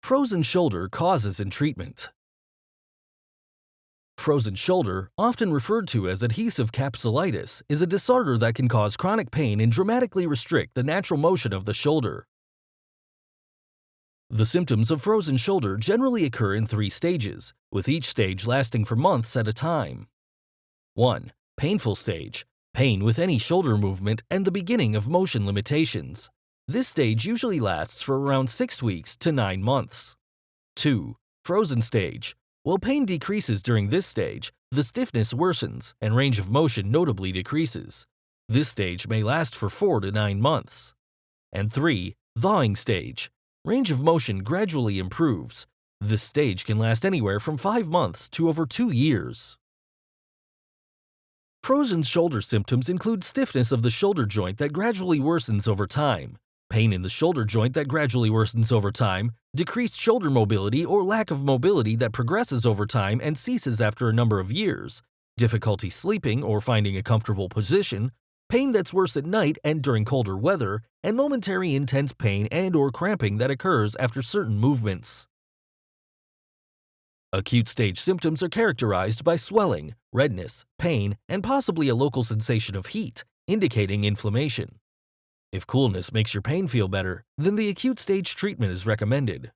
Frozen shoulder causes and treatment. Frozen shoulder, often referred to as adhesive capsulitis, is a disorder that can cause chronic pain and dramatically restrict the natural motion of the shoulder. The symptoms of frozen shoulder generally occur in 3 stages, with each stage lasting for months at a time. 1. Painful stage. Pain with any shoulder movement and the beginning of motion limitations. This stage usually lasts for around 6 weeks to 9 months. 2. Frozen stage. While pain decreases during this stage, the stiffness worsens and range of motion notably decreases. This stage may last for 4 to 9 months. And 3. Thawing stage. Range of motion gradually improves. This stage can last anywhere from 5 months to over 2 years. Frozen shoulder symptoms include stiffness of the shoulder joint that gradually worsens over time, pain in the shoulder joint that gradually worsens over time, decreased shoulder mobility or lack of mobility that progresses over time and ceases after a number of years, difficulty sleeping or finding a comfortable position, pain that's worse at night and during colder weather, and momentary intense pain and/or cramping that occurs after certain movements. Acute stage symptoms are characterized by swelling, redness, pain, and possibly a local sensation of heat, indicating inflammation. If coolness makes your pain feel better, then the acute stage treatment is recommended.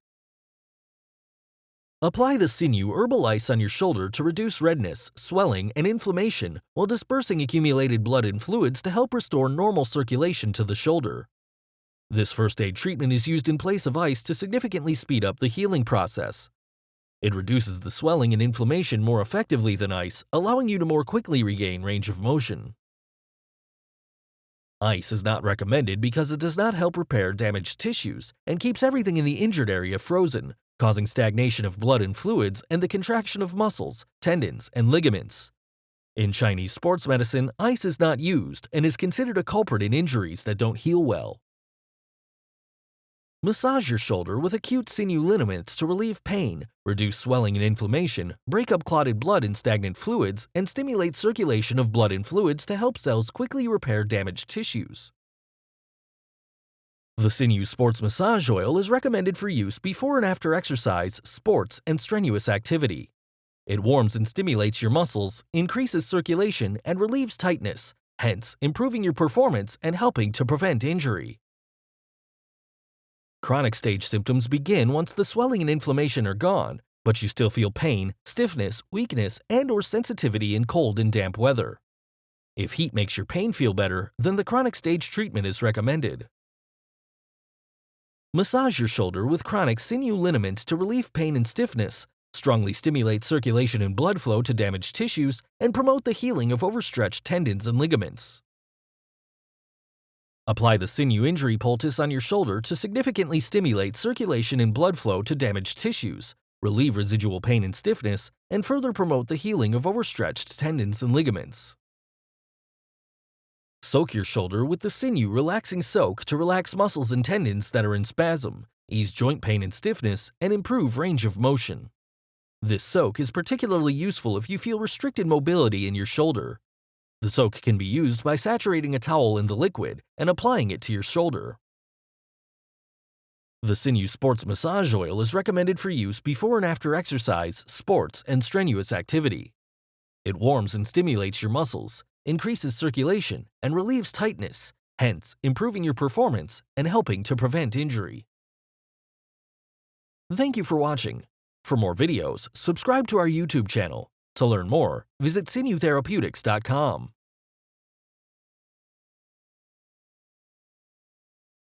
Apply the Sinew herbal ice on your shoulder to reduce redness, swelling, and inflammation while dispersing accumulated blood and fluids to help restore normal circulation to the shoulder. This first aid treatment is used in place of ice to significantly speed up the healing process. It reduces the swelling and inflammation more effectively than ice, allowing you to more quickly regain range of motion. Ice is not recommended because it does not help repair damaged tissues and keeps everything in the injured area frozen, causing stagnation of blood and fluids and the contraction of muscles, tendons, and ligaments. In Chinese sports medicine, ice is not used and is considered a culprit in injuries that don't heal well. Massage your shoulder with acute sinew liniments to relieve pain, reduce swelling and inflammation, break up clotted blood and stagnant fluids, and stimulate circulation of blood and fluids to help cells quickly repair damaged tissues. The Sinew Sports Massage Oil is recommended for use before and after exercise, sports, and strenuous activity. It warms and stimulates your muscles, increases circulation, and relieves tightness, hence improving your performance and helping to prevent injury. Chronic stage symptoms begin once the swelling and inflammation are gone, but you still feel pain, stiffness, weakness, and/or sensitivity in cold and damp weather. If heat makes your pain feel better, then the chronic stage treatment is recommended. Massage your shoulder with chronic sinew liniment to relieve pain and stiffness, strongly stimulate circulation and blood flow to damaged tissues, and promote the healing of overstretched tendons and ligaments. Apply the sinew injury poultice on your shoulder to significantly stimulate circulation and blood flow to damaged tissues, relieve residual pain and stiffness, and further promote the healing of overstretched tendons and ligaments. Soak your shoulder with the Sinew Relaxing Soak to relax muscles and tendons that are in spasm, ease joint pain and stiffness, and improve range of motion. This soak is particularly useful if you feel restricted mobility in your shoulder. The soak can be used by saturating a towel in the liquid and applying it to your shoulder. The Sinew Sports Massage Oil is recommended for use before and after exercise, sports, and strenuous activity. It warms and stimulates your muscles, increases circulation, and relieves tightness, hence improving your performance and helping to prevent injury. Thank you for watching. For more videos, subscribe to our YouTube channel. To learn more, visit sinewtherapeutics.com.